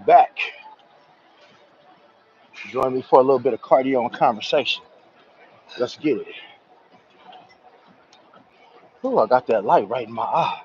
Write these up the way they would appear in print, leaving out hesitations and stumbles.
back. Join me for a little bit of cardio and conversation. Let's get it. Oh, I got that light right in my eye.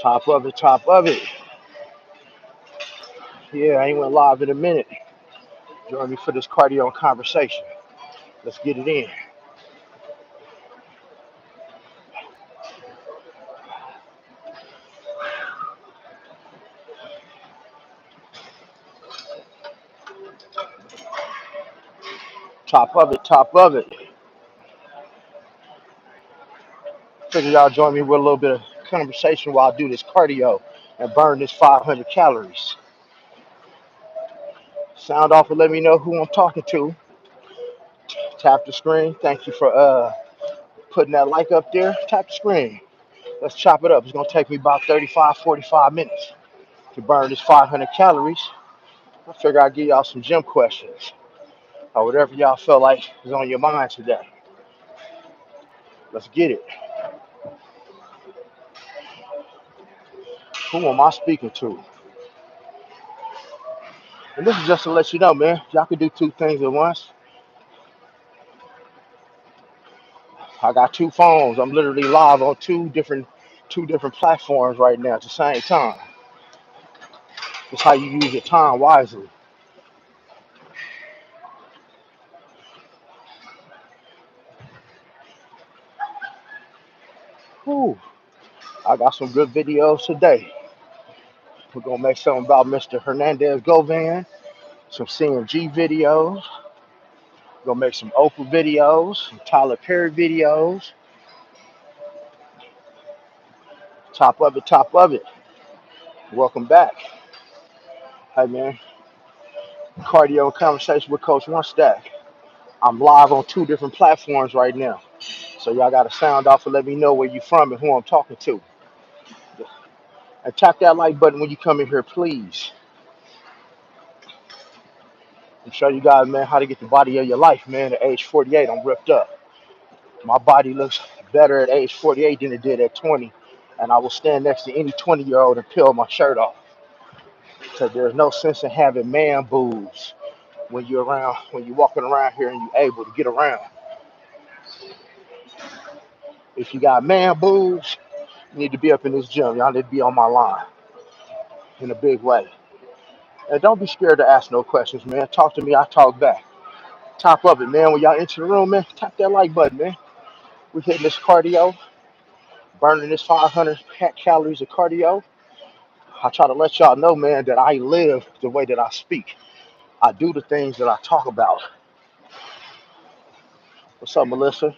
Top of it, top of it. Yeah, I ain't went live in a minute. Join me for this cardio and conversation. Let's get it in. Top of it, top of it. Figure y'all join me with a little bit of conversation while I do this cardio and burn this 500 calories. Sound off and let me know who I'm talking to. Tap the screen. Thank you for putting that like up there. Tap the screen. Let's chop it up. It's going to take me about 35, 45 minutes to burn this 500 calories. I figure I'll give y'all some gym questions or whatever y'all feel like is on your mind today. Let's get it. Who am I speaking to? And this is just to let you know, man, y'all can do two things at once. I got two phones. I'm literally live on two different platforms right now at the same time. It's how you use your time wisely. Whew. I got some good videos today. We're gonna make something about Mr. Hernandez Govan, some CMG videos. We're gonna make some Oprah videos, some Tyler Perry videos. Top of it, top of it. Welcome back. Hey man, cardio conversation with Coach1Stac. I'm live on two different platforms right now. So y'all gotta sound off and let me know where you from and who I'm talking to. And tap that like button when you come in here, please. And show you guys, man, how to get the body of your life, man. At age 48, I'm ripped up. My body looks better at age 48 than it did at 20. And I will stand next to any 20-year-old and peel my shirt off. Because there's no sense in having man boobs when you're walking around here and you're able to get around. If you got man boobs, you need to be up in this gym. Y'all need to be on my line in a big way. And don't be scared to ask no questions, man. Talk to me, I talk back. Top of it, man. When y'all enter the room, man, tap that like button, man. We're hitting this cardio, burning this 500 calories of cardio. I try to let y'all know, man, that I live the way that I speak. I do the things that I talk about. What's up, Melissa?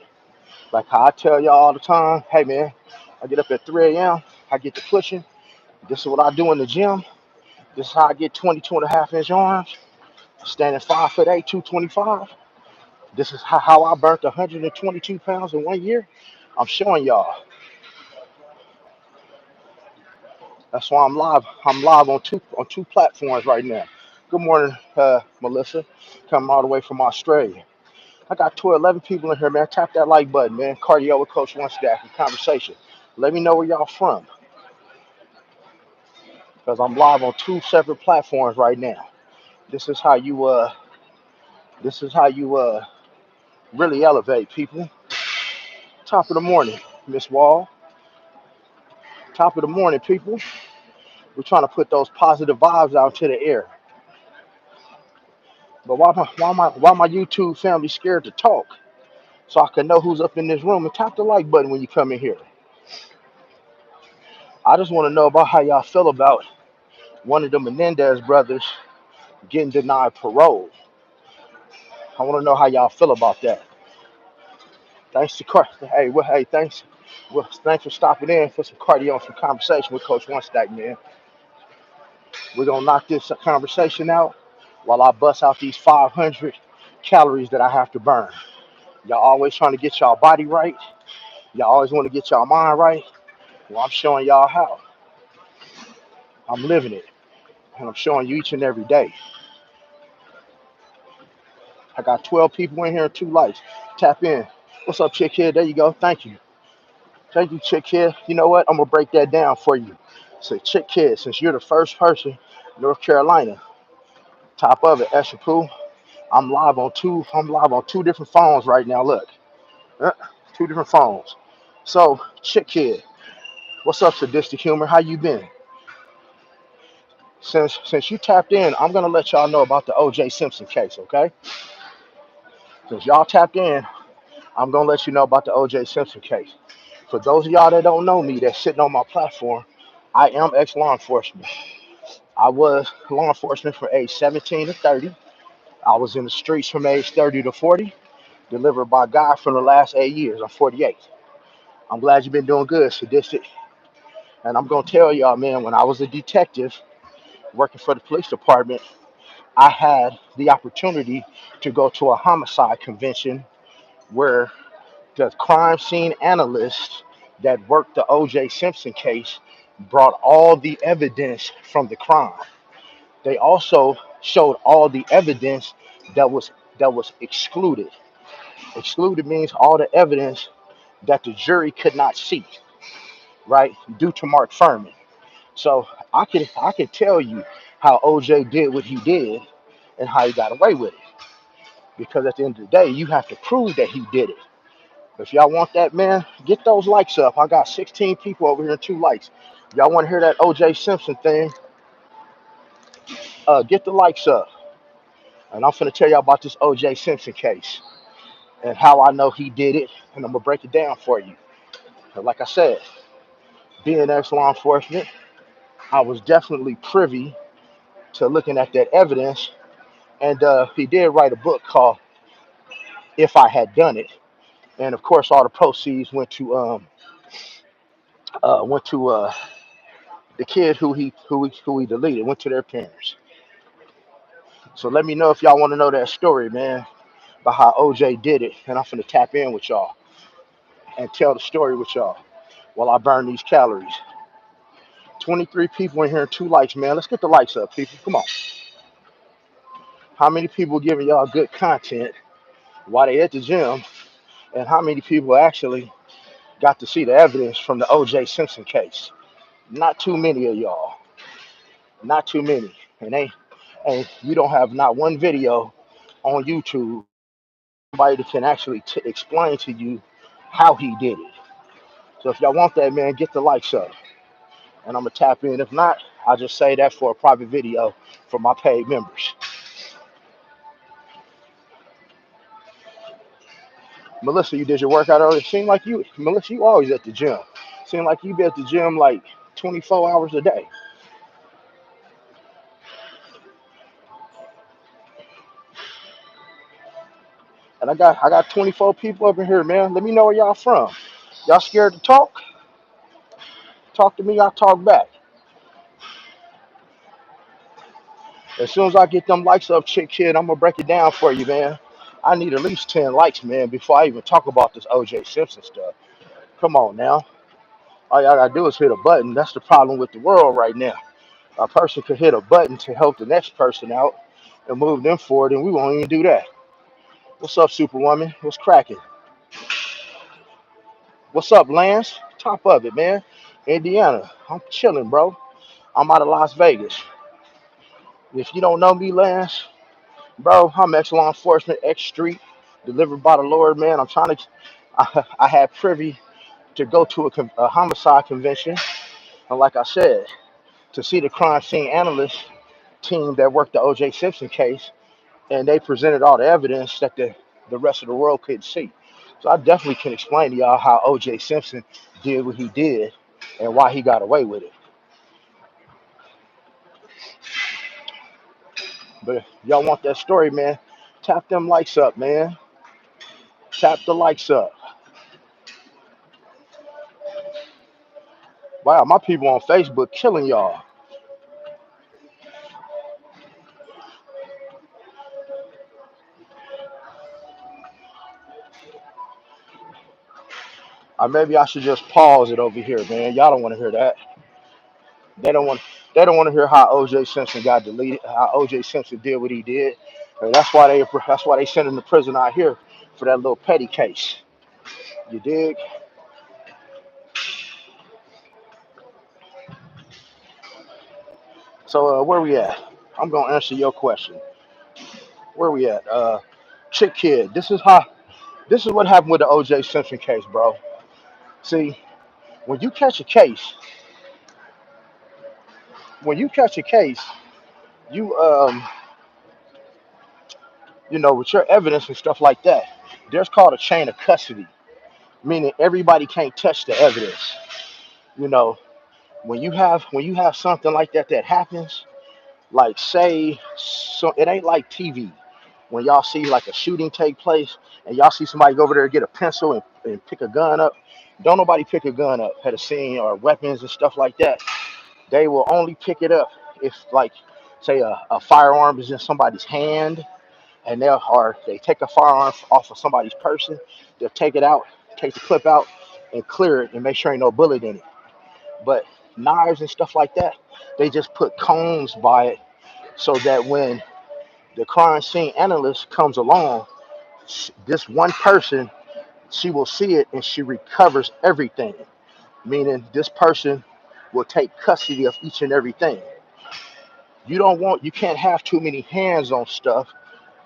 Like how I tell y'all all the time, hey, man, I get up at 3 a.m., I get to pushing. This is what I do in the gym. This is how I get 22 and a half inch arms. Standing 5'8", 225. This is how I burnt 122 pounds in 1 year. I'm showing y'all. That's why I'm live. I'm live on two platforms right now. Good morning, Melissa, coming all the way from Australia. I got 11 people in here, man. Tap that like button, man. Cardio with Coach1Stac and conversation. Let me know where y'all from, because I'm live on two separate platforms right now. This is how you really elevate people. Top of the morning, Miss Wall. Top of the morning, people. We're trying to put those positive vibes out to the air. But why my YouTube family scared to talk? So I can know who's up in this room, and tap the like button when you come in here. I just want to know about how y'all feel about one of the Menendez brothers getting denied parole. I want to know how y'all feel about that. Thanks to Hey, thanks Well, thanks for stopping in for some cardio and some conversation with Coach1Stac, man. We're gonna knock this conversation out while I bust out these 500 calories that I have to burn. Y'all always trying to get y'all body right. Y'all always want to get y'all mind right. Well, I'm showing y'all how. I'm living it, and I'm showing you each and every day. I got 12 people in here and 2 likes. Tap in. What's up, Chick Kid? There you go. Thank you. Thank you, Chick Kid. You know what? I'm gonna break that down for you. So, Chick Kid, since you're the first person, North Carolina, top of it, Esher Pooh. I'm live on two. I'm live on 2 different phones right now. Look, uh, 2 different phones. So, Chick Kid, what's up, Sadistic Humor? How you been? Since you tapped in, I'm gonna let y'all know about the OJ Simpson case, okay? Since y'all tapped in, I'm gonna let you know about the OJ Simpson case. For those of y'all that don't know me, that's sitting on my platform, I am ex-law enforcement. I was law enforcement from age 17 to 30. I was in the streets from age 30 to 40, delivered by God for the last 8 years. I'm 48. I'm glad you've been doing good, Sadistic. And I'm gonna tell y'all, man, when I was a detective working for the police department, I had the opportunity to go to a homicide convention where the crime scene analysts that worked the OJ Simpson case brought all the evidence from the crime. They also showed all the evidence that was excluded. Excluded means all the evidence that the jury could not see, right? Due to Mark Furman. So I could tell you how OJ did what he did and how he got away with it. Because at the end of the day, you have to prove that he did it. If y'all want that, man, get those likes up. I got 16 people over here and 2 likes. Y'all want to hear that OJ Simpson thing? Get the likes up. And I'm finna tell y'all about this OJ Simpson case and how I know he did it. And I'm gonna break it down for you. But like I said, being ex-law enforcement, I was definitely privy to looking at that evidence. And he did write a book called If I Had Done It. And of course, all the proceeds went to the kid who he deleted, went to their parents. So let me know if y'all want to know that story, man, about how OJ did it. And I'm finna tap in with y'all and tell the story with y'all while I burn these calories. 23 people in here and 2 likes, man. Let's get the likes up, people. Come on. How many people giving y'all good content while they at the gym? And how many people actually got to see the evidence from the OJ Simpson case? Not too many of y'all. Not too many. And you don't have not one video on YouTube, somebody that can actually explain to you how he did it. So if y'all want that, man, get the likes up. And I'm going to tap in. If not, I'll just say that for a private video for my paid members. Melissa, you did your workout earlier. Melissa, you always at the gym. Seem like you be at the gym like 24 hours a day. And I got 24 people up in here, man. Let me know where y'all from. Y'all scared to talk? Talk to me, I'll talk back. As soon as I get them likes up, Chick Kid, I'm gonna break it down for you, man. I need at least 10 likes, man, before I even talk about this OJ Simpson stuff. Come on now. All y'all gotta do is hit a button. That's the problem with the world right now. A person could hit a button to help the next person out and move them forward, and we won't even do that. What's up, Superwoman? What's cracking? What's up, Lance? Top of it, man. Indiana. I'm chilling, bro. I'm out of Las Vegas. If you don't know me, Lance, bro, I'm ex-law enforcement, ex-street, delivered by the Lord, man. I'm trying to. I had privy to go to a homicide convention, and like I said, to see the crime scene analyst team that worked the O.J. Simpson case, and they presented all the evidence that the rest of the world couldn't see. So I definitely can explain to y'all how O.J. Simpson did what he did and why he got away with it. But if y'all want that story, man, tap them likes up, man. Tap the likes up. Wow, my people on Facebook killing y'all. Maybe I should just pause it over here, man. Y'all don't want to hear that. They don't want. They don't want to hear how OJ Simpson got deleted. How OJ Simpson did what he did. And that's why they. That's why they sent him to prison out here for that little petty case. You dig? So where we at? I'm gonna answer your question. Where we at? Chick Kid. This is how. This is what happened with the OJ Simpson case, bro. See, when you catch a case, when you catch a case, you with your evidence and stuff like that, there's called a chain of custody, meaning everybody can't touch the evidence. You know, when you have something like that happens, like say, so it ain't like TV. When y'all see like a shooting take place and y'all see somebody go over there and get a pencil and pick a gun up, don't nobody pick a gun up at a scene or weapons and stuff like that. They will only pick it up if like say a firearm is in somebody's hand and they take a firearm off of somebody's person, they'll take it out, take the clip out, and clear it and make sure ain't no bullet in it. But knives and stuff like that, they just put cones by it so that when the crime scene analyst comes along, this one person, she will see it and she recovers everything. Meaning this person will take custody of each and everything. You can't have too many hands on stuff.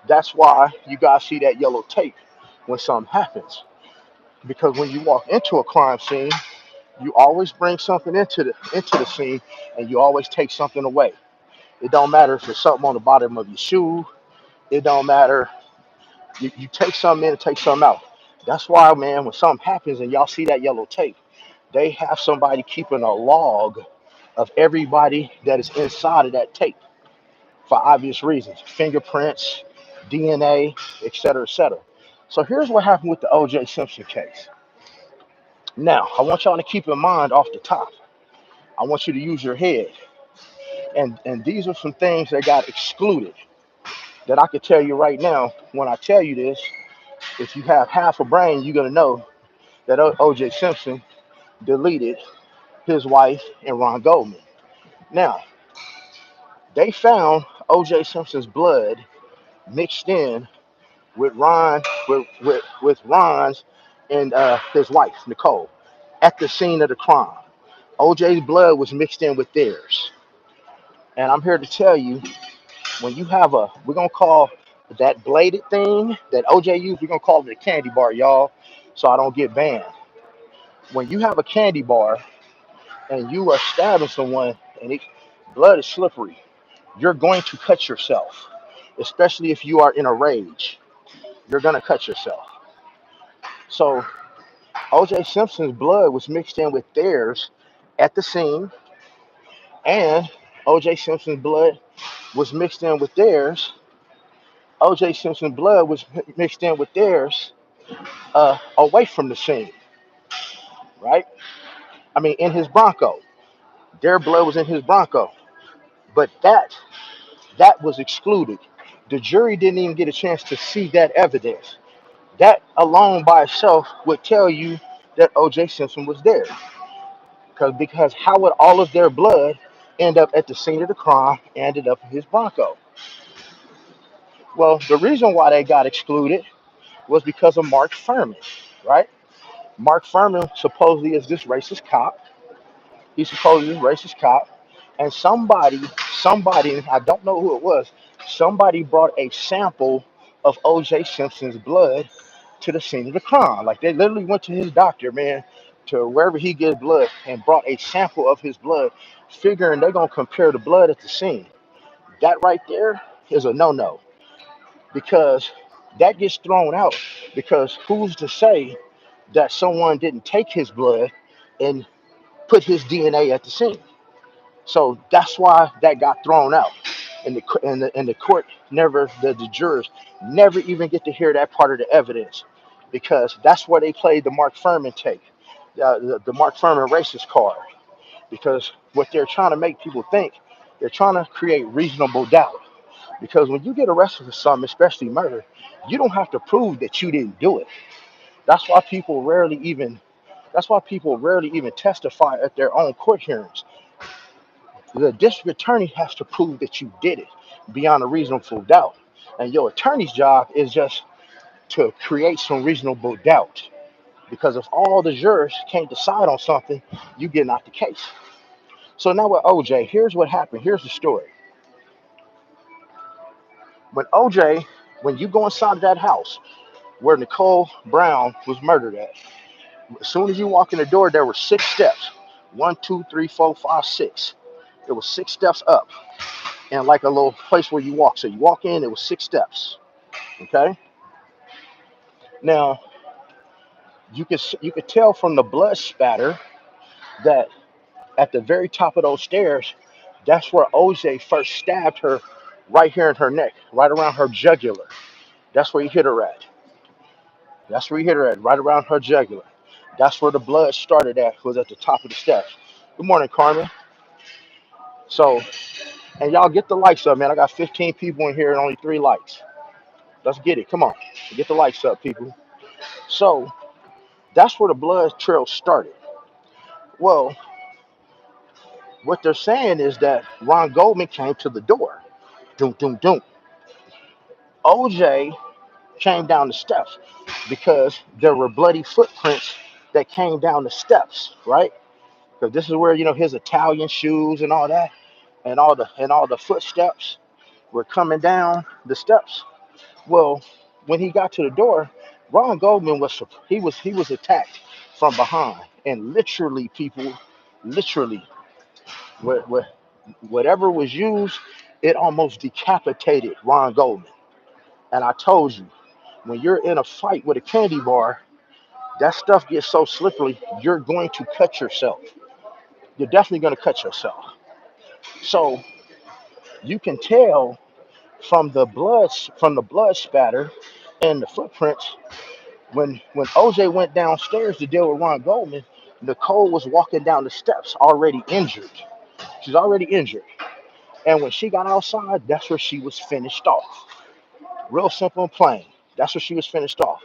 That's why you guys see that yellow tape when something happens. Because when you walk into a crime scene, you always bring something into the scene, and you always take something away. It don't matter if it's something on the bottom of your shoe. It don't matter. You take something in and take something out. That's why, man, when something happens and y'all see that yellow tape, they have somebody keeping a log of everybody that is inside of that tape for obvious reasons: fingerprints, DNA, et cetera, et cetera. So here's what happened with the OJ Simpson case. Now, I want y'all to keep in mind off the top. I want you to use your head. And these are some things that got excluded that I could tell you right now. When I tell you this, if you have half a brain, you're going to know that OJ Simpson deleted his wife and Ron Goldman. Now, they found OJ Simpson's blood mixed in with with Ron's and his wife, Nicole, at the scene of the crime. OJ's blood was mixed in with theirs. And I'm here to tell you, when you have we're going to call that bladed thing that OJ used, we're going to call it a candy bar, y'all, so I don't get banned. When you have a candy bar and you are stabbing someone and blood is slippery, you're going to cut yourself, especially if you are in a rage. You're going to cut yourself. So OJ Simpson's blood was mixed in with theirs at the scene, and OJ Simpson's blood was mixed in with theirs. OJ Simpson's blood was mixed in with theirs away from the scene, right? I mean, in his Bronco. Their blood was in his Bronco, but that was excluded. The jury didn't even get a chance to see that evidence. That alone by itself would tell you that OJ Simpson was there. Because how would all of their blood end up at the scene of the crime, ended up in his Bronco? Well, the reason why they got excluded was because of Mark Furman, right? Mark Furman supposedly is this racist cop. He's supposedly this racist cop. And somebody, I don't know who it was, somebody brought a sample of OJ Simpson's blood to the scene of the crime. Like they literally went to his doctor, man, to wherever he gets blood and brought a sample of his blood, figuring they're gonna compare the blood at the scene. That right there is a no-no because that gets thrown out because who's to say that someone didn't take his blood and put his DNA at the scene? So that's why that got thrown out, and the court never, the jurors never even get to hear that part of the evidence, because that's where they played the Mark Furman tape, the Mark Furman racist card. because what they're trying to make people think, they're trying to create reasonable doubt. Because when you get arrested for something, especially murder, you don't have to prove that you didn't do it. That's why people rarely even testify at their own court hearings. The district attorney has to prove that you did it beyond a reasonable doubt. And your attorney's job is just to create some reasonable doubt. Because if all the jurors can't decide on something, you get out the case. So now with OJ, here's what happened. Here's the story. When OJ, when you go inside of that house where Nicole Brown was murdered at, as soon as you walk in the door, there were 6 steps. 1, 2, 3, 4, 5, 6. There was 6 steps up, and like a little place where you walk. So you walk in, it was 6 steps. Okay. Now you could tell from the blood spatter that at the very top of those stairs, that's where OJ first stabbed her, right here in her neck, right around her jugular. That's where he hit her at. That's where he hit her at, right around her jugular. That's where the blood started at, was at the top of the steps. Good morning, Carmen. So, and y'all get the lights up, man. I got 15 people in here and only 3 lights. Let's get it. Come on. Get the lights up, people. So, that's where the blood trail started. Well, what they're saying is that Ron Goldman came to the door. Doom, doom, doom. OJ came down the steps because there were bloody footprints that came down the steps, right? Because this is where his Italian shoes and all that, and all the footsteps were coming down the steps. Well, when he got to the door, Ron Goldman was attacked from behind, and literally, people, literally, whatever was used, it almost decapitated Ron Goldman. And I told you, when you're in a fight with a candy bar, that stuff gets so slippery, you're going to cut yourself. You're definitely going to cut yourself. So you can tell from the blood spatter and the footprints, when OJ went downstairs to deal with Ron Goldman, Nicole was walking down the steps already injured. She's already injured. And when she got outside, that's where she was finished off. Real simple and plain. That's where she was finished off.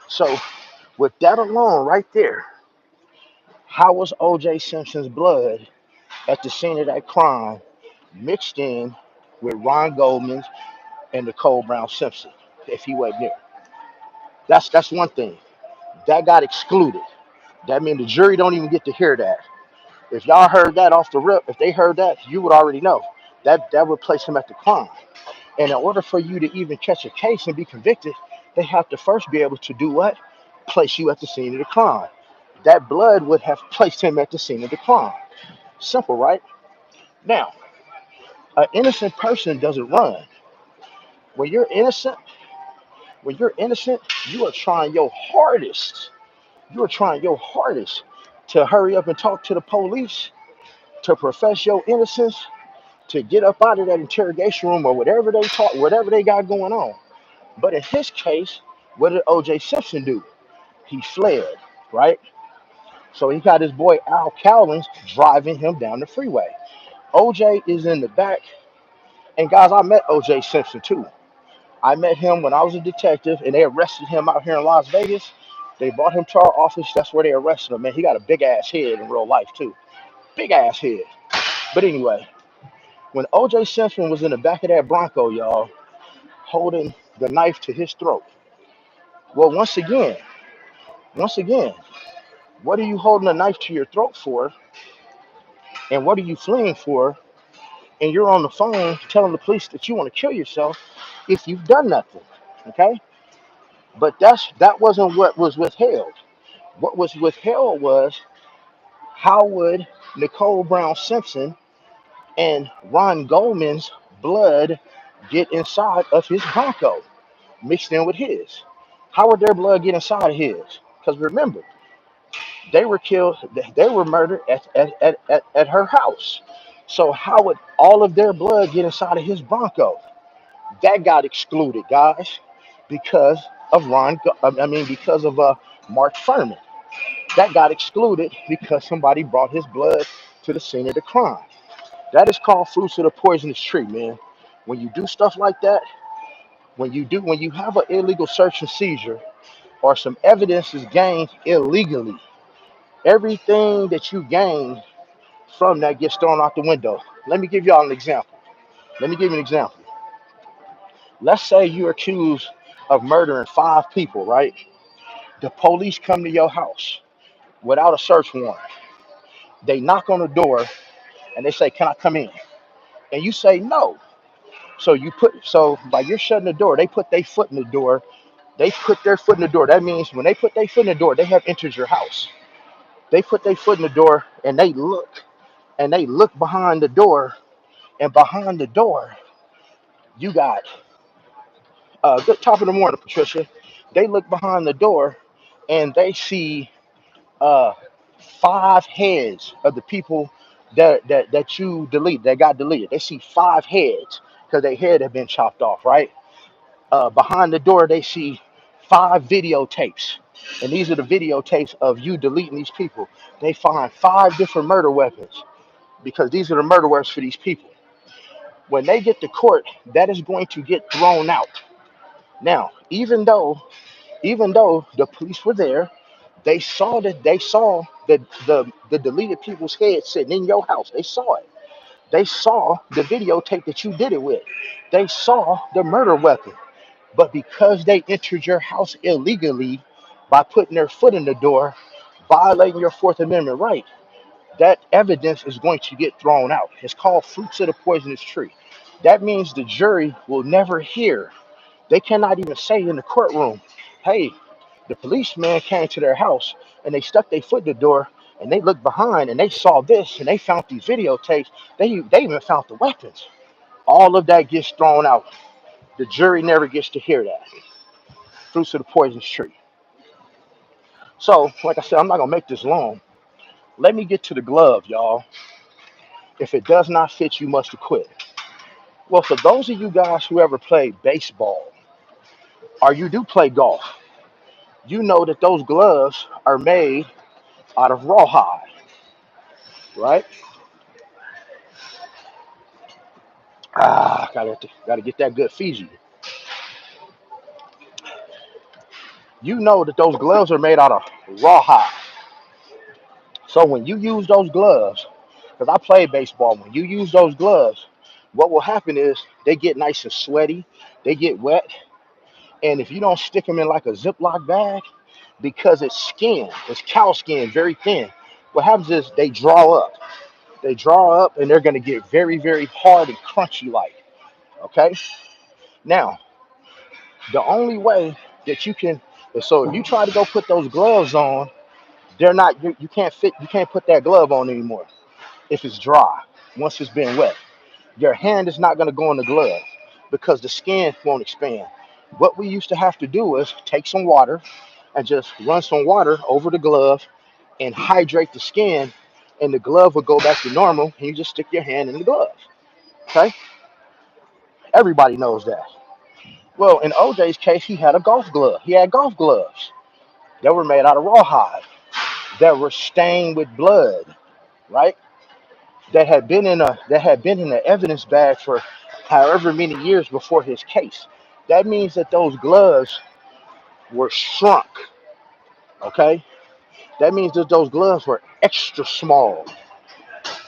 So with that alone right there, how was OJ Simpson's blood at the scene of that crime mixed in with Ron Goldman's and Nicole Brown Simpson if he wasn't there? That's one thing. That got excluded. That means the jury don't even get to hear that. If y'all heard that off the rip, if they heard that, you would already know. That would place him at the crime. And in order for you to even catch a case and be convicted, they have to first be able to do what? Place you at the scene of the crime. That blood would have placed him at the scene of the crime. Simple, right? Now, an innocent person doesn't run. When you're innocent, you are trying your hardest. You are trying your hardest to hurry up and talk to the police, to profess your innocence, to get up out of that interrogation room or whatever they got going on. But in his case, what did OJ Simpson do? He fled, right? So he got his boy Al Cowlings driving him down the freeway. OJ is in the back. And guys, I met OJ Simpson too. I met him when I was a detective and they arrested him out here in Las Vegas. They brought him to our office. That's where they arrested him. Man, he got a big ass head in real life too. Big ass head. But anyway, when OJ Simpson was in the back of that Bronco, y'all, holding the knife to his throat. Well, once again, what are you holding a knife to your throat for? And what are you fleeing for? And you're on the phone telling the police that you want to kill yourself if you've done nothing. Okay? But that wasn't what was withheld. What was withheld was how would Nicole Brown Simpson and Ron Goldman's blood get inside of his Bronco, mixed in with his? How would their blood get inside of his? Because remember, they were killed, they were murdered at her house. So how would all of their blood get inside of his Bronco? That got excluded, guys, because of because of Mark Furman. That got excluded because somebody brought his blood to the scene of the crime. That is called fruits of the poisonous tree, man. When you do stuff like that, when you have an illegal search and seizure or some evidence is gained illegally, everything that you gain from that gets thrown out the window. Let me give y'all an example. Let me give you an example. Let's say you're accused of murdering 5 people, right? The police come to your house without a search warrant. They knock on the door and they say, "Can I come in?" And you say no. So by you're shutting the door, they put their foot in the door. They put their foot in the door. That means when they put their foot in the door, they have entered your house. They put their foot in the door and they look behind the door, and behind the door, you got good top of the morning, Patricia. They look behind the door and they see uh 5 heads of the people that you delete that got deleted. They see 5 heads because their head had been chopped off, right? Behind the door, they see 5 videotapes. And these are the videotapes of you deleting these people. They find 5 different murder weapons because these are the murder weapons for these people. When they get to court, that is going to get thrown out. Now, even though the police were there, they saw the deleted people's heads sitting in your house. They saw it. They saw the videotape that you did it with. They saw the murder weapon. But because they entered your house illegally by putting their foot in the door, violating your Fourth Amendment right, that evidence is going to get thrown out. It's called fruits of the poisonous tree. That means the jury will never hear. They cannot even say in the courtroom, "Hey, the policeman came to their house and they stuck their foot in the door and they looked behind and they saw this and they found these videotapes. They even found the weapons." All of that gets thrown out. The jury never gets to hear that. Fruits of the poisonous tree. So, like I said, I'm not gonna make this long. Let me get to the glove, y'all. If it does not fit, you must acquit. Well, for those of you guys who ever played baseball or you do play golf, you know that those gloves are made out of rawhide, right? Gotta get that good Fiji. You know that those gloves are made out of rawhide. So when you use those gloves, because I played baseball, when you use those gloves, what will happen is they get nice and sweaty, they get wet, and if you don't stick them in like a Ziploc bag, because it's cow skin, very thin, what happens is they draw up. They draw up and they're gonna get very, very hard and crunchy like. Okay? Now, the only way that you can so if you try to go put those gloves on, you can't put that glove on anymore if it's dry. Once it's been wet, your hand is not going to go in the glove because the skin won't expand. What we used to have to do is take some water and just run some water over the glove and hydrate the skin, and the glove will go back to normal, and you just stick your hand in the glove. Okay? Everybody knows that. Well, in OJ's case, he had a golf glove. He had golf gloves that were made out of rawhide that were stained with blood, right? That had been in the evidence bag for however many years before his case. That means that those gloves were shrunk. Okay, that means that those gloves were extra small.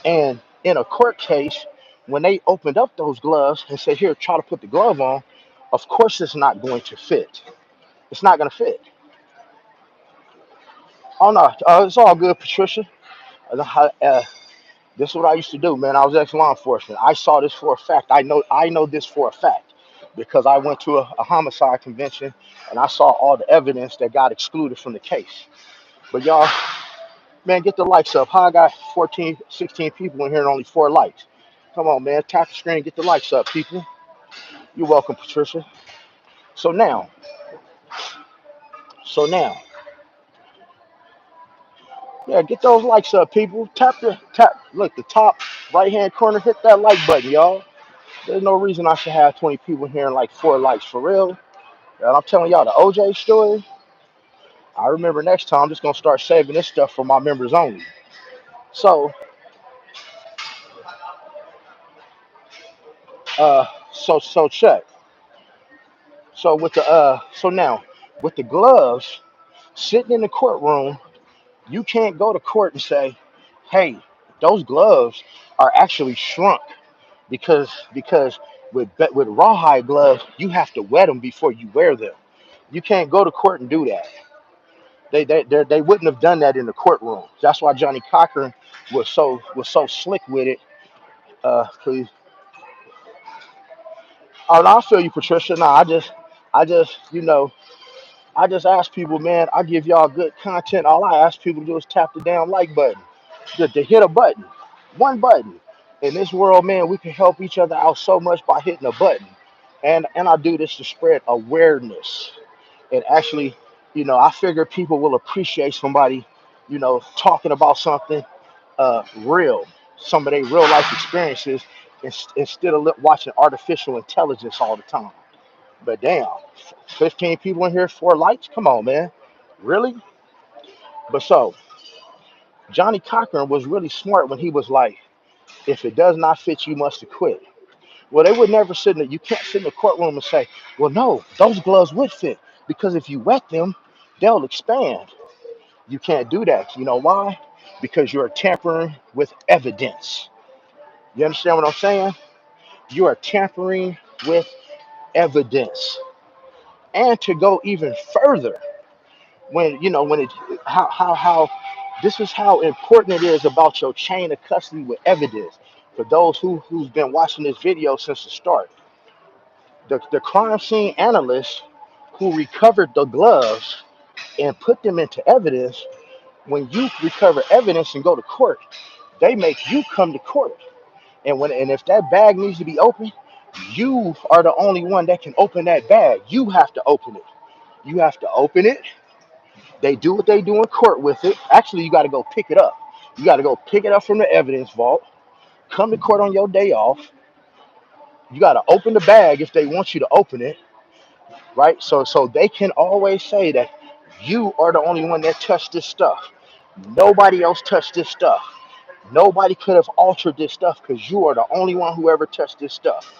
And in a court case, when they opened up those gloves and said, "Here, try to put the glove on," of course it's not going to fit. It's not going to fit. Oh no, it's all good, Patricia. This is what I used to do, man. I was ex-law enforcement. I saw this for a fact. I know this for a fact because I went to a homicide convention and I saw all the evidence that got excluded from the case. But y'all, man, get the likes up. How I got 14, 16 people in here and only 4 likes. Come on, man. Tap the screen, get the likes up, people. You're welcome, Patricia. So now, so now, yeah, get those likes up, people. Look, the top right hand corner, hit that like button, y'all. There's no reason I should have 20 people here and like 4 likes for real. And I'm telling y'all the OJ story. I remember next time I'm just gonna start saving this stuff for my members only. So So check. So now with the gloves sitting in the courtroom, you can't go to court and say, "Hey, those gloves are actually shrunk," because with rawhide gloves, you have to wet them before you wear them. You can't go to court and do that. They wouldn't have done that in the courtroom. That's why Johnny Cochran was so slick with it. Please. Oh, no, I feel you, Patricia. No, I just, I just ask people, man. I give y'all good content. All I ask people to do is tap the damn like button, to hit a button, one button. In this world, man, we can help each other out so much by hitting a button. And I do this to spread awareness. And actually, I figure people will appreciate somebody, talking about something real, some of their real life experiences, instead of watching artificial intelligence all the time. But damn, 15 people in here, 4 likes? Come on, man. Really? But so, Johnny Cochran was really smart when he was like, if it does not fit, you must acquit. Well, they would never you can't sit in the courtroom and say, well, no, those gloves would fit. Because if you wet them, they'll expand. You can't do that. You know why? Because you're tampering with evidence. You understand what I'm saying? You are tampering with evidence. And to go even further, when it how this is how important it is about your chain of custody with evidence. For those who's been watching this video since the start, the crime scene analyst who recovered the gloves and put them into evidence, when you recover evidence and go to court, they make you come to court. And if that bag needs to be opened, you are the only one that can open that bag. You have to open it. You have to open it. They do what they do in court with it. Actually, you got to go pick it up. You got to go pick it up from the evidence vault. Come to court on your day off. You got to open the bag if they want you to open it, right? So they can always say that you are the only one that touched this stuff. Nobody else touched this stuff. Nobody could have altered this stuff because you are the only one who ever touched this stuff.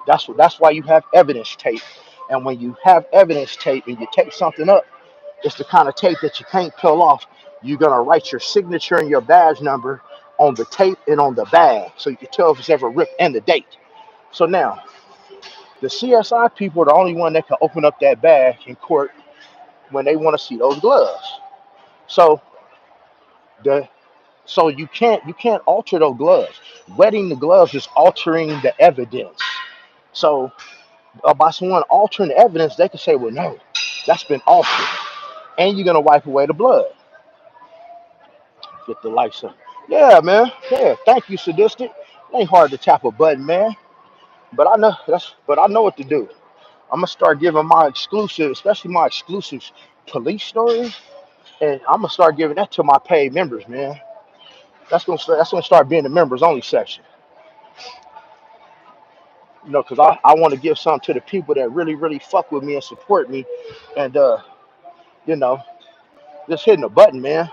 That's why you have evidence tape. And when you have evidence tape and you tape something up, it's the kind of tape that you can't peel off. You're gonna write your signature and your badge number on the tape and on the bag, so you can tell if it's ever ripped and the date. So now, the CSI people are the only one that can open up that bag in court when they want to see those gloves. So the so you can't alter those gloves. Wetting the gloves is altering the evidence. So by someone altering the evidence, they can say, well, no, that's been altered, and you're gonna wipe away the blood. Get the lights up. Yeah, man. Yeah, thank you, sadistic. It ain't hard to tap a button, man. But I know what to do. I'm gonna start giving my exclusive, especially my exclusive police stories, and I'm gonna start giving that to my paid members, man. That's gonna start being the members only section. Because I want to give something to the people that really, really fuck with me and support me, and you know, just hitting a button, man.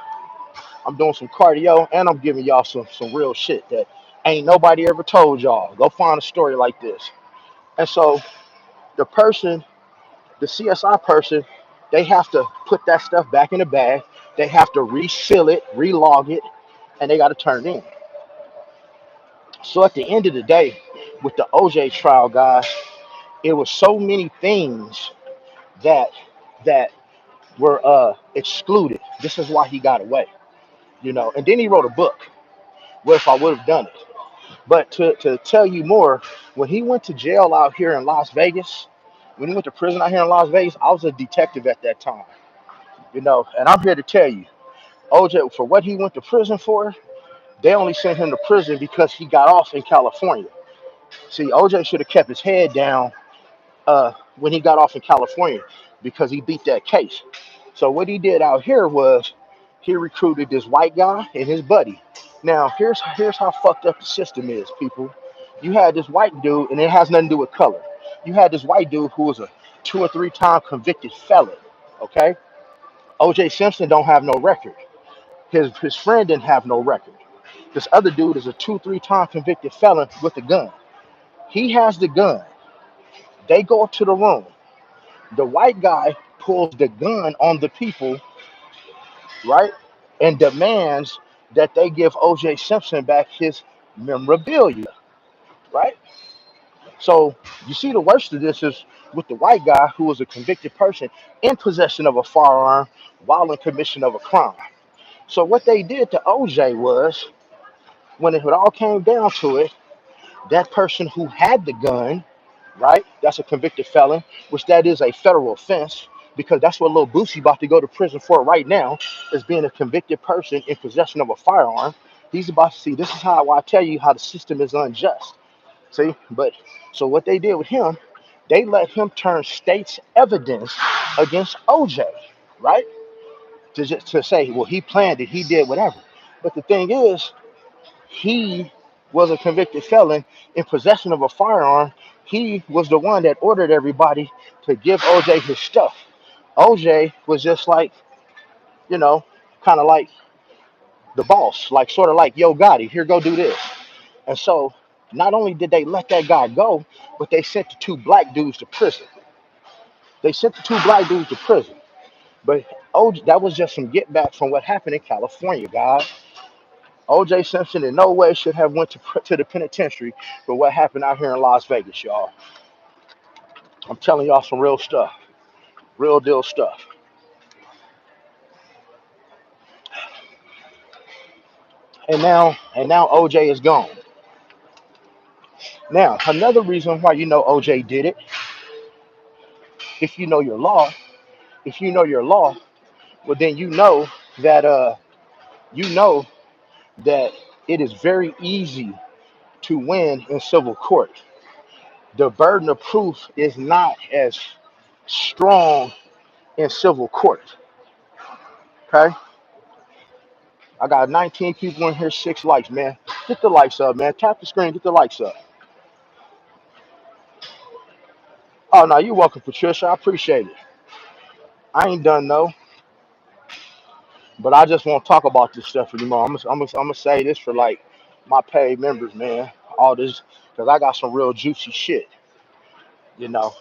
I'm doing some cardio and I'm giving y'all some real shit that ain't nobody ever told y'all. Go find a story like this. And so the person, the CSI person, they have to put that stuff back in the bag. They have to reseal it, relog it, and they got to turn it in. So at the end of the day, with the OJ trial, guys, it was so many things that that were excluded. This is why he got away. And then he wrote a book. What if I would have done it? But to tell you more, when he went to jail out here in Las Vegas, when he went to prison out here in Las Vegas, I was a detective at that time. And I'm here to tell you, OJ, for what he went to prison for, they only sent him to prison because he got off in California. See, OJ should have kept his head down when he got off in California because he beat that case. So what he did out here was he recruited this white guy and his buddy. Now here's how fucked up the system is, people. You had this white dude, and it has nothing to do with color. You had this white dude who was a 2 or 3 time convicted felon. Okay, OJ Simpson don't have no record. His friend didn't have no record. This other dude is a 2 or 3 time convicted felon with a gun. He has the gun. They go to the room. The white guy pulls the gun on the people, right? And demands that they give OJ Simpson back his memorabilia, right? So you see, the worst of this is with the white guy who was a convicted person in possession of a firearm while in commission of a crime. So what they did to OJ was, when it all came down to it, that person who had the gun, right? That's a convicted felon, which that is a federal offense, because that's what Lil Boosie about to go to prison for right now, is being a convicted person in possession of a firearm. He's about to see. This is how I tell you how the system is unjust. See, but so what they did with him, they let him turn state's evidence against OJ, right? To say, well, he planned it, he did whatever. But the thing is, he was a convicted felon in possession of a firearm. He was the one that ordered everybody to give OJ his stuff. OJ was just like, you know, kind of like the boss, like sort of like, yo, Gotti, here, go do this. And so not only did they let that guy go, but they sent the two black dudes to prison. They sent the two black dudes to prison. But OJ, that was just some get back from what happened in California, guys. OJ Simpson in no way should have went to the penitentiary for what happened out here in Las Vegas, y'all. I'm telling y'all some real stuff, real deal stuff. And now OJ is gone. Now, another reason why you know OJ did it, if you know your law, if you know your law, well then that you know that it is very easy to win in civil court. The burden of proof is not as strong in civil court. Okay? I got 19 people in here, 6 likes, man. Get the likes up, man. Tap the screen, get the likes up. Oh no, you're welcome, Patricia. I appreciate it. I ain't done though, but I just won't talk about this stuff anymore. I'm gonna say this for like my paid members, man. All this, because I got some real juicy shit. You know,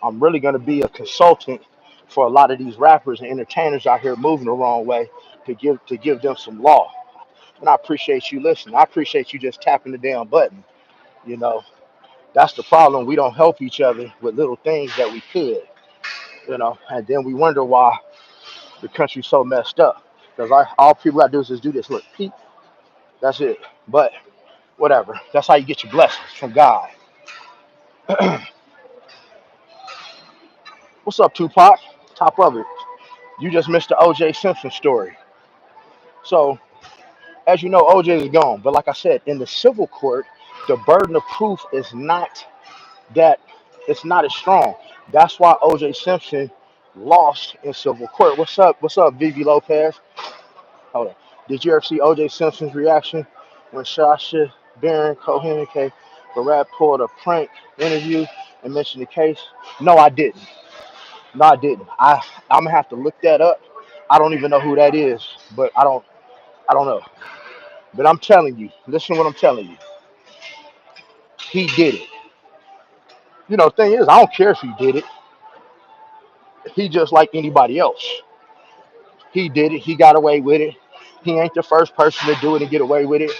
I'm really gonna be a consultant for a lot of these rappers and entertainers out here moving the wrong way, to give them some law. And I appreciate you listening. I appreciate you just tapping the damn button. You know, that's the problem. We don't help each other with little things that we could. And then we wonder why the country's so messed up. Because all people gotta do is just do this. Look, Pete, that's it. But whatever. That's how you get your blessings from God. What's up, Tupac? Top of it. You just missed the OJ Simpson story. So, as you know, OJ is gone. But like I said, in the civil court, the burden of proof is not that it's not as strong. That's why OJ Simpson lost in civil court. What's up? What's up, Vivi Lopez? Hold on. Did you ever see OJ Simpson's reaction when Sasha Baron Cohen and Barrett pulled a prank interview and mentioned the case? No, I didn't. No, I didn't. I'm gonna have to look that up. I don't even know who that is, but I don't know. But I'm telling you, listen to what I'm telling you. He did it. Thing is, I don't care if he did it. He just like anybody else. He did it. He got away with it. He ain't the first person to do it and get away with it.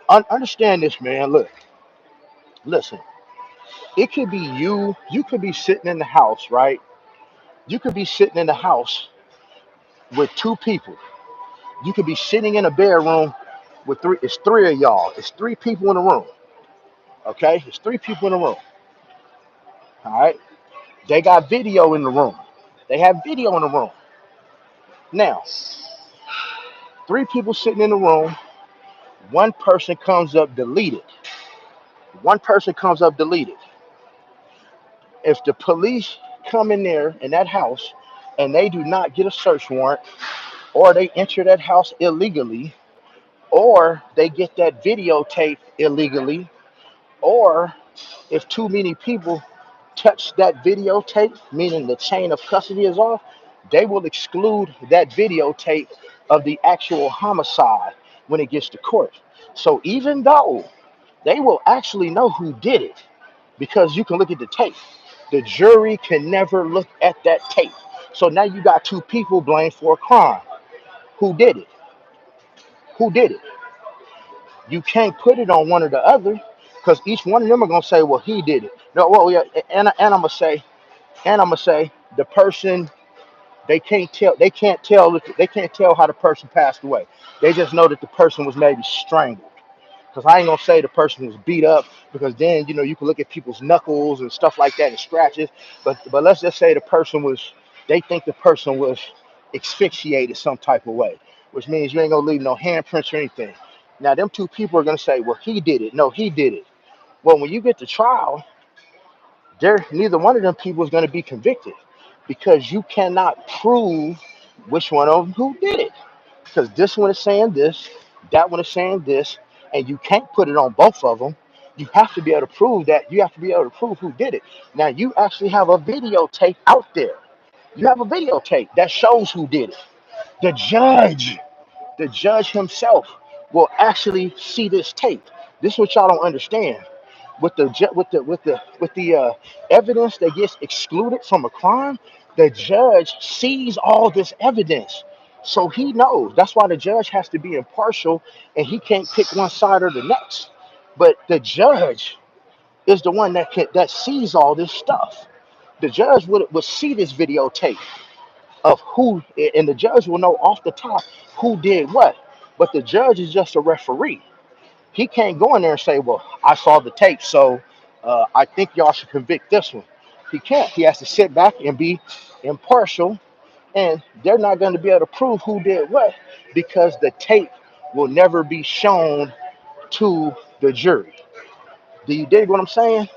Understand this, man. Look, listen. It could be you. You could be sitting in the house, right? You could be sitting in the house with 2 people. You could be sitting in a bedroom with 3. It's 3 of y'all. It's 3 people in the room. Okay? It's 3 people in the room. All right? They got video in the room. They have video in the room. Now, 3 people sitting in the room. One person comes up deleted. One person comes up deleted. If the police come in there in that house and they do not get a search warrant, or they enter that house illegally, or they get that videotape illegally, or if too many people touch that videotape, meaning the chain of custody is off, they will exclude that videotape of the actual homicide when it gets to court. So even though they will actually know who did it, because you can look at the tape. The jury can never look at that tape. So now you got two people blamed for a crime. Who did it? Who did it? You can't put it on one or the other because each one of them are gonna say, "Well, he did it." No, well, yeah, and I'm gonna say the person they can't tell how the person passed away. They just know that the person was maybe strangled. Because I ain't gonna say the person was beat up because then you can look at people's knuckles and stuff like that and scratches. But let's just say they think the person was asphyxiated some type of way, which means you ain't gonna leave no handprints or anything. Now them two people are gonna say, well, he did it. No, he did it. Well, when you get to trial, neither one of them people is gonna be convicted because you cannot prove which one of them who did it because this one is saying this, that one is saying this, and you can't put it on both of them. You have to be able to prove that. You have to be able to prove who did it. Now you actually have a videotape out there. You have a videotape that shows who did it. The judge, the judge himself, will actually see this tape. This is what y'all don't understand. With the evidence that gets excluded from a crime, the judge sees all this evidence, so he knows. That's why the judge has to be impartial, and he can't pick one side or the next. But the judge is the one that sees all this stuff. The judge would see this videotape of who, and the judge will know off the top who did what. But the judge is just a referee. He can't go in there and say, "Well, I saw the tape, so I think y'all should convict this one." He can't. He has to sit back and be impartial, and they're not going to be able to prove who did what because the tape will never be shown to the jury. Do you dig what I'm saying?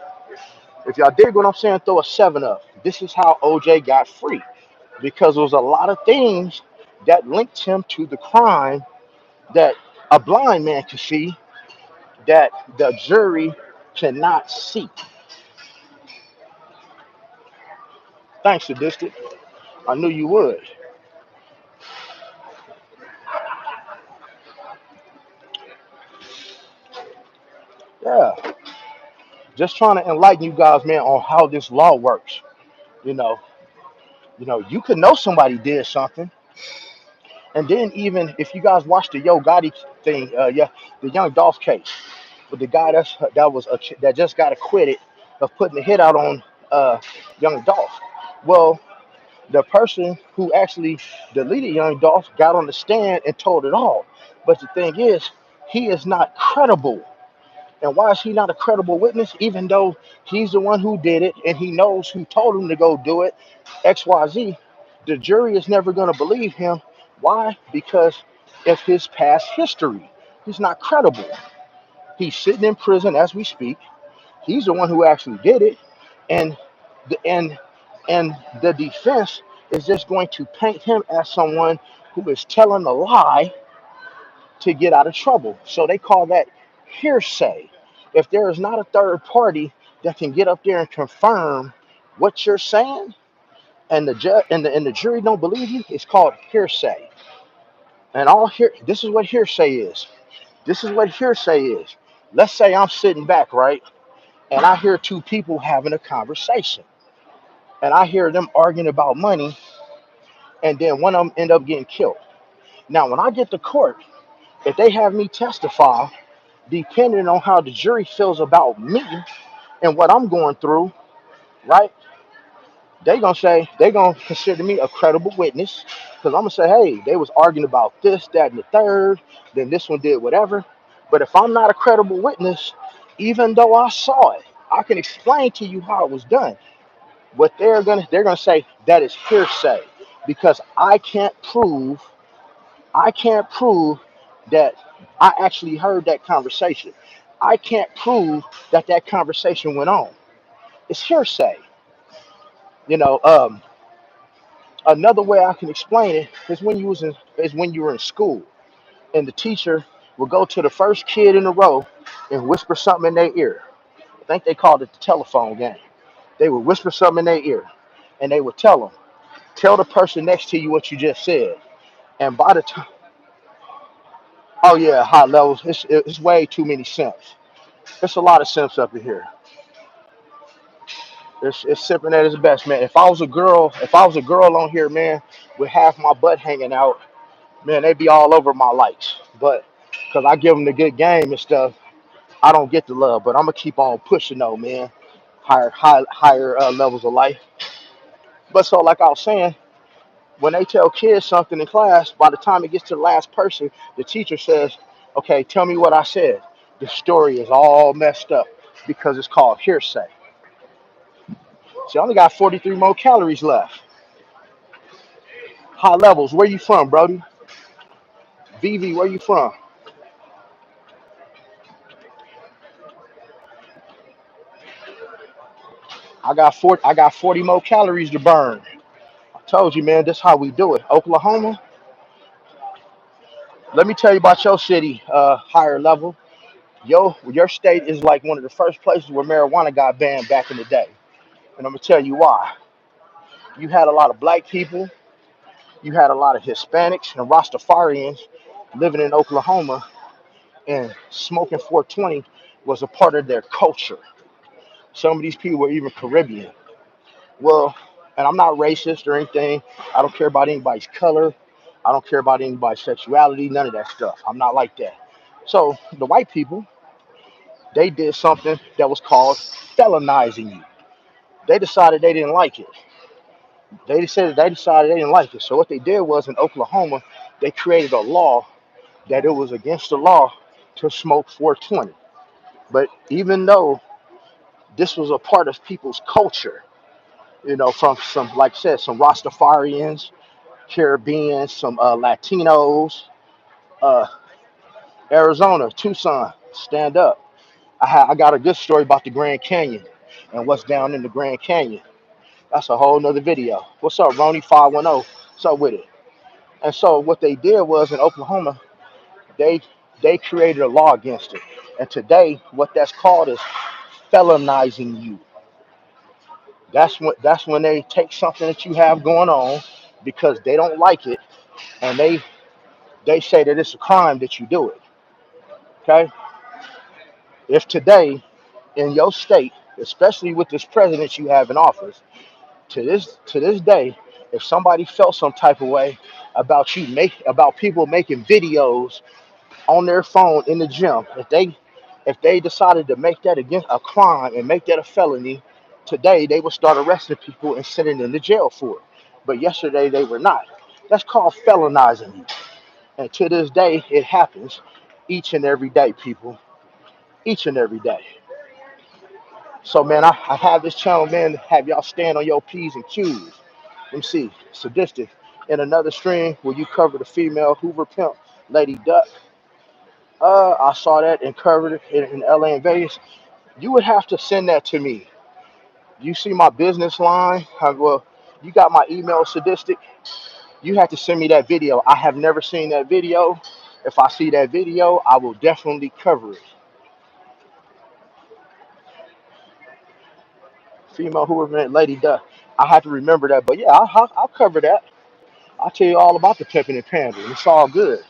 If y'all dig what I'm saying, throw a 7 up. This is how OJ got free because there was a lot of things that linked him to the crime that a blind man could see that the jury cannot see. Thanks, Sadistic. I knew you would. Yeah. Just trying to enlighten you guys, man, on how this law works. You know, you could know somebody did something, and then even if you guys watch the Yo Gotti thing, yeah, the Young Dolph case with the guy that just got acquitted of putting the hit out on Young Dolph. Well, the person who actually deleted Young Dolph got on the stand and told it all. But the thing is, he is not credible. And why is he not a credible witness? Even though he's the one who did it and he knows who told him to go do it, XYZ, the jury is never going to believe him. Why? Because of his past history. He's not credible. He's sitting in prison as we speak. He's the one who actually did it. And the, and and the defense is just going to paint him as someone who is telling a lie to get out of trouble. So they call that hearsay. If there is not a third party that can get up there and confirm what you're saying, and the judge and the jury don't believe you, it's called hearsay. And this is what hearsay is. This is what hearsay is. Let's say I'm sitting back, right, and I hear two people having a conversation, and I hear them arguing about money, and then one of them end up getting killed. Now, when I get to court, if they have me testify, depending on how the jury feels about me and what I'm going through, right? They're gonna consider me a credible witness because I'm gonna say, hey, they was arguing about this, that, and the third. Then this one did whatever. But if I'm not a credible witness, even though I saw it, I can explain to you how it was done. What they're gonna say that is hearsay because I can't prove that I actually heard that conversation. I can't prove that that conversation went on. It's hearsay. You know, another way I can explain it is when you were in school and the teacher would go to the first kid in the row and whisper something in their ear. I think they called it the telephone game. They would whisper something in their ear, and they would tell the person next to you what you just said. And by the time, oh yeah, high levels, it's way too many simps. There's a lot of simps up in here. It's sipping at its best, man. If I was a girl on here, man, with half my butt hanging out, man, they'd be all over my likes. But because I give them the good game and stuff, I don't get the love. But I'm gonna keep on pushing though, man. Higher levels of life. But so, like I was saying, when they tell kids something in class, by the time it gets to the last person, the teacher says, "Okay, tell me what I said." The story is all messed up because it's called hearsay. So I only got 43 more calories left. High levels. Where you from, Brody? VV, where you from? I got 40 more calories to burn. I told you, man. This is how we do it. Oklahoma. Let me tell you about your city. Higher level. Your state is like one of the first places where marijuana got banned back in the day, and I'm gonna tell you why. You had a lot of black people. You had a lot of Hispanics and Rastafarians living in Oklahoma, and smoking 420 was a part of their culture. Some of these people were even Caribbean. Well, and I'm not racist or anything. I don't care about anybody's color. I don't care about anybody's sexuality, none of that stuff. I'm not like that. So the white people, they did something that was called felonizing you. They decided they didn't like it. They decided they didn't like it. So what they did was in Oklahoma, they created a law that it was against the law to smoke 420. But even though this was a part of people's culture, from some, like I said, some Rastafarians, Caribbean, some Latinos, uh, Arizona, Tucson, stand up. I got a good story about the Grand Canyon and what's down in the Grand Canyon. That's a whole nother video. What's up, Ronnie 510? What's up with it? And so what they did was in Oklahoma, they they created a law against it. And today, what that's called is felonizing you. That's when they take something that you have going on because they don't like it, and they say that it's a crime that you do it. Okay, if today in your state, especially with this president you have in office, to this day, if somebody felt some type of way about people making videos on their phone in the gym, if they decided to make that against a crime and make that a felony, today they would start arresting people and sending them to jail for it. But yesterday they were not. That's called felonizing. And to this day, it happens each and every day, people. Each and every day. So, man, I have this channel, man, to have y'all stand on your P's and Q's. Let me see. Sadistic. In another stream where you cover the female Hoover pimp, Lady Duck. I saw that and covered it in LA and Vegas. You would have to send that to me. You see my business line? Well, you got my email, Sadistic. You have to send me that video. I have never seen that video. If I see that video, I will definitely cover it. Female Hoover, Lady Duck. I have to remember that. But yeah, I'll cover that. I'll tell you all about the pimping and pandering. It's all good.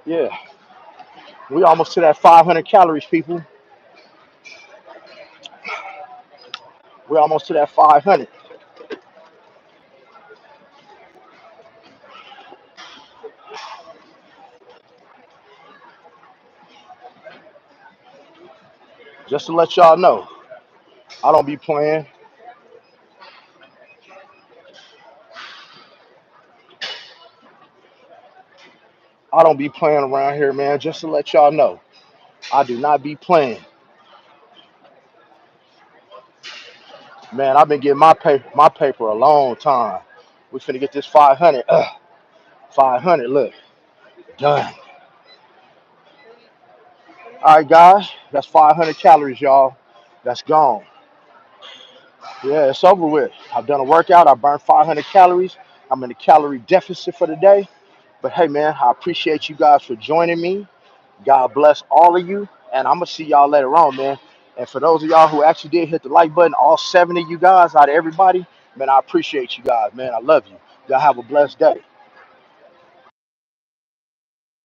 Yeah, we almost to that 500 calories, people. We're almost to that 500. Just to let y'all know, I don't be playing. I don't be playing around here, man. Just to let y'all know, I do not be playing. Man, I've been getting my paper a long time. We finna get this 500. 500, look, done. All right, guys, that's 500 calories, y'all. That's gone. Yeah, it's over with. I've done a workout. I burned 500 calories. I'm in a calorie deficit for the day. But hey, man, I appreciate you guys for joining me. God bless all of you. And I'm going to see y'all later on, man. And for those of y'all who actually did hit the like button, all 7 of you guys out of everybody, man, I appreciate you guys, man. I love you. Y'all have a blessed day.